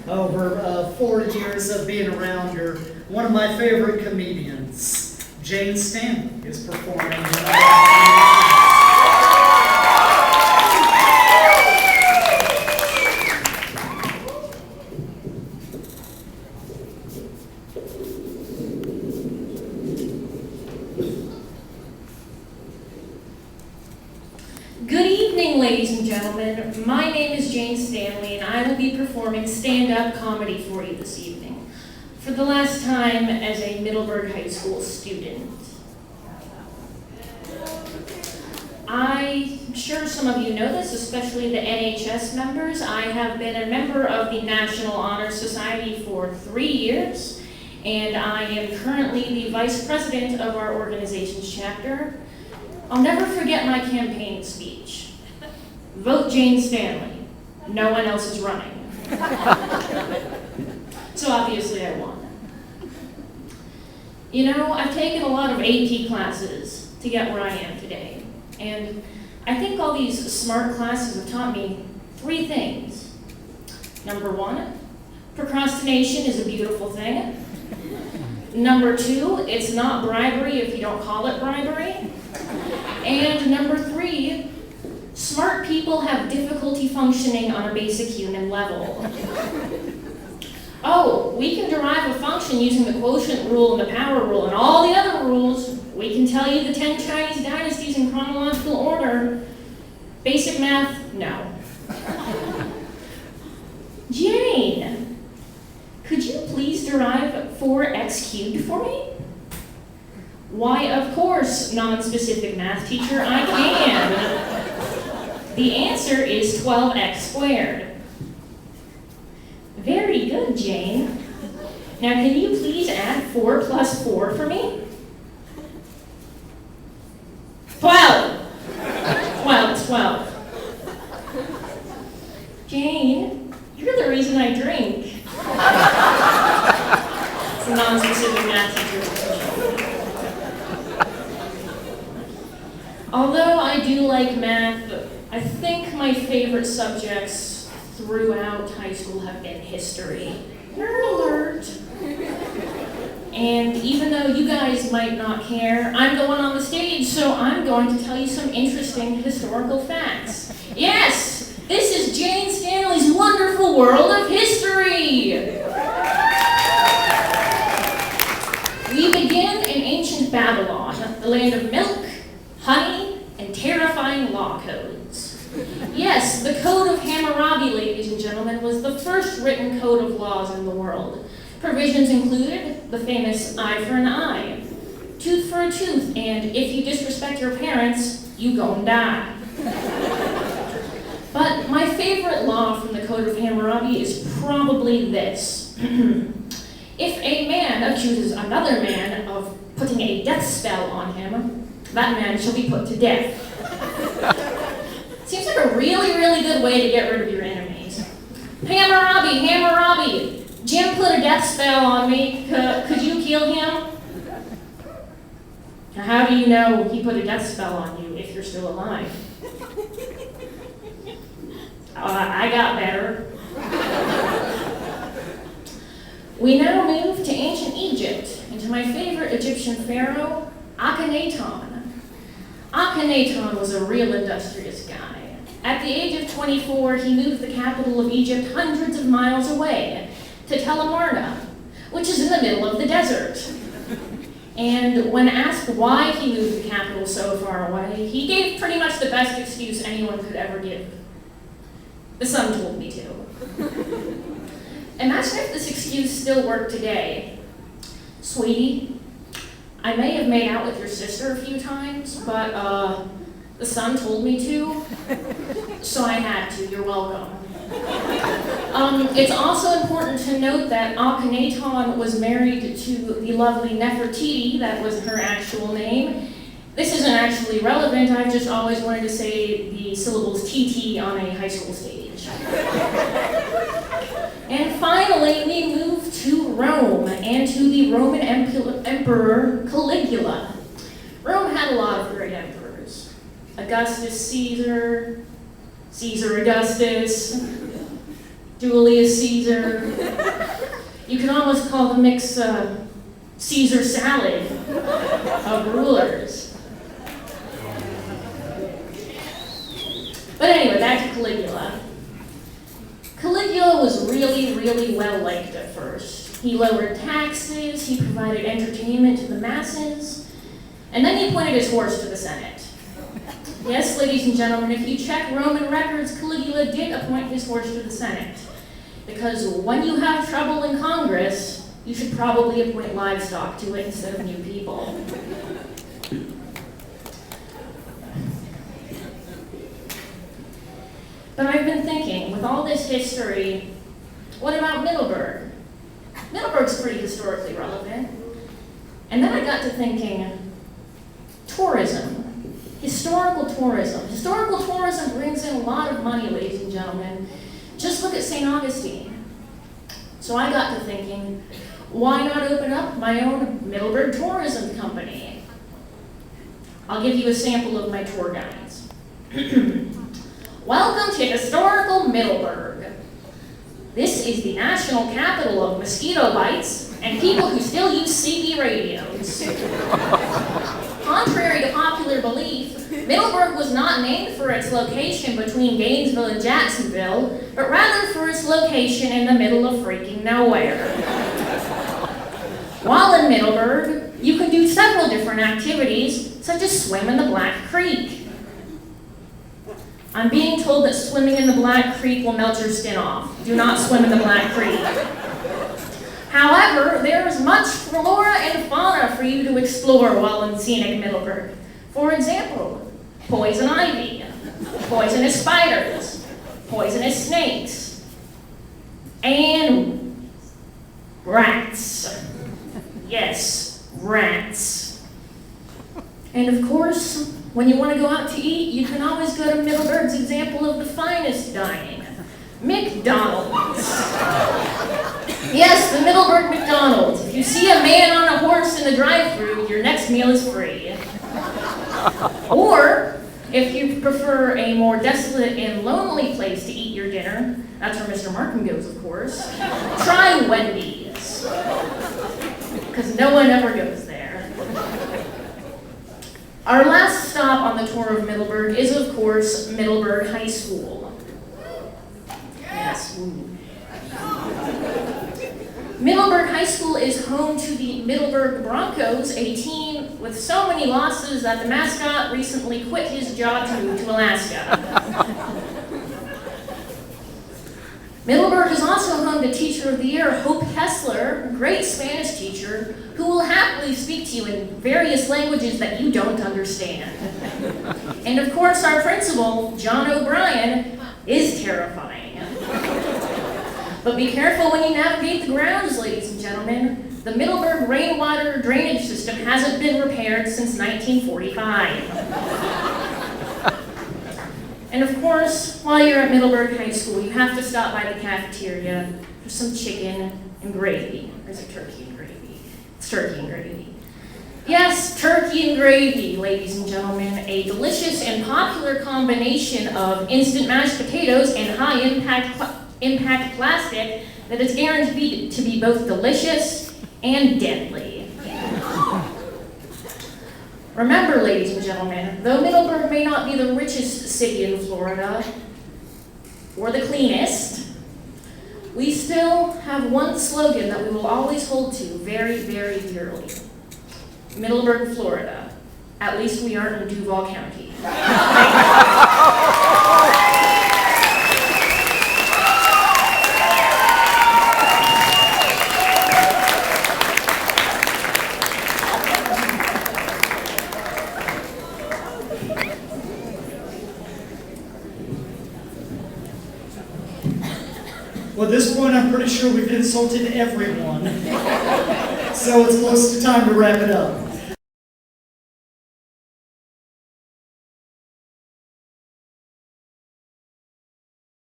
over 4 years of being around her. One of my favorite comedians, Jane Stanley, is performing. Good evening, ladies and gentlemen. My name is Jane Stanley, and I will be performing stand-up comedy for you this evening, for the last time as a Middleburg High School student. I'm sure some of you know this, especially the MHS members. I have been a member of the National Honor Society for 3 years, and I am currently the vice president of our organization's chapter. I'll never forget my campaign speech. Vote Jane Stanley. No one else is running. So obviously I won. You know, I've taken a lot of AP classes to get where I am today. And I think all these smart classes have taught me 3 things. Number 1, procrastination is a beautiful thing. Number 2, it's not bribery if you don't call it bribery. And number 3, smart people have difficulty functioning on a basic human level. Oh, we can derive a function using the quotient rule and the power rule and all the other rules. We can tell you the 10 Chinese dynasties in chronological order. Basic math, no. Jane, could you please derive 4x cubed for me? Why, of course, non-specific math teacher, I can. The answer is 12x squared. Very good, Jane. Now, can you please add 4 plus 4 for me? 12. 12. Jane, you're the reason I drink. It's a non-specific math teacher. Although I do like math, I think my favorite subjects throughout high school have been history. Nerd alert! And even though you guys might not care, I'm the one on the stage, so I'm going to tell you some interesting historical facts. Yes! This is Jane Stanley's wonderful world of history! We begin in ancient Babylon, the land of milk, honey, and terrifying law codes. Yes, the Code of Hammurabi, ladies and gentlemen, was the first written code of laws in the world. Provisions included the famous eye for an eye, tooth for a tooth, and if you disrespect your parents, you gon' die. But my favorite law from the Code of Hammurabi is probably this. If a man accuses another man of putting a death spell on him, that man shall be put to death. Seems like a really, really good way to get rid of your enemies. Hammurabi, Jim put a death spell on me. Could you kill him? Now, how do you know he put a death spell on you if you're still alive? I got better. We now move to ancient Egypt, and to my favorite Egyptian pharaoh, Akhenaten. Akhenaten was a real industrious guy. At the age of 24, he moved the capital of Egypt hundreds of miles away to Tel Amarna, which is in the middle of the desert. And when asked why he moved the capital so far away, he gave pretty much the best excuse anyone could ever give. The sun told me to. Imagine if this excuse still worked today. Sweetie, I may have made out with your sister a few times, but the sun told me to, so I had to. You're welcome. It's also important to note that Akhenaten was married to the lovely Nefertiti, that was her actual name. This isn't actually relevant, I've just always wanted to say the syllables TT on a high school stage. And finally, we move to Rome and to the Roman Emperor Caligula. Rome had a lot of great emperors. Augustus Caesar, Caesar Augustus, Julius Caesar. You can almost call the mix Caesar salad of rulers. But anyway, back to Caligula. Caligula was really, really well liked at first. He lowered taxes, he provided entertainment to the masses, and then he appointed his horse to the Senate. Yes, ladies and gentlemen, if you check Roman records, Caligula did appoint his horse to the Senate. Because when you have trouble in Congress, you should probably appoint livestock to it instead of new people. But I've been thinking, with all this history, what about Middleburg? Middleburg's pretty historically relevant. And then I got to thinking, tourism. Historical tourism. Historical tourism brings in a lot of money, ladies and gentlemen. Just look at St. Augustine. So I got to thinking, why not open up my own Middleburg tourism company? I'll give you a sample of my tour guides. Welcome to historical Middleburg. This is the national capital of mosquito bites and people who still use CB radios. Contrary to popular belief, Middleburg was not named for its location between Gainesville and Jacksonville, but rather for its location in the middle of freaking nowhere. While in Middleburg, you can do several different activities, such as swim in the Black Creek. I'm being told that swimming in the Black Creek will melt your skin off. Do not swim in the Black Creek. However, there is much flora and fauna for you to explore while in scenic Middleburg. For example, poison ivy, poisonous spiders, poisonous snakes, and rats. Yes, rats. And of course, when you want to go out to eat, you can always go to Middleburg's example of the finest dining, McDonald's. Yes, the Middleburg McDonald's. If you see a man on a horse in the drive-thru, your next meal is free. Or, if you prefer a more desolate and lonely place to eat your dinner, that's where Mr. Markham goes, of course, try Wendy's. Because no one ever goes there. Our last stop on the tour of Middleburg is, of course, Middleburg High School. Yes. Middleburg High School is home to the Middleburg Broncos, a team with so many losses that the mascot recently quit his job to move to Alaska. Middleburg is also home to Teacher of the Year, Hope Kessler, a great Spanish teacher, who will happily speak to you in various languages that you don't understand. And of course, our principal, John O'Brien, is terrifying. But be careful when you navigate the grounds, ladies and gentlemen. The Middleburg rainwater drainage system hasn't been repaired since 1945. And of course, while you're at Middleburg High School, you have to stop by the cafeteria for some chicken and gravy. Or is it turkey and gravy? It's turkey and gravy. Yes, turkey and gravy, ladies and gentlemen. A delicious and popular combination of instant mashed potatoes and high-impact plastic that is guaranteed to be both delicious and deadly. Remember, ladies and gentlemen, though Middleburg may not be the richest city in Florida, or the cleanest, we still have one slogan that we will always hold to very, very dearly. Middleburg, Florida. At least we aren't in Duval County. Well, at this point, I'm pretty sure we've insulted everyone. So it's close to time to wrap it up.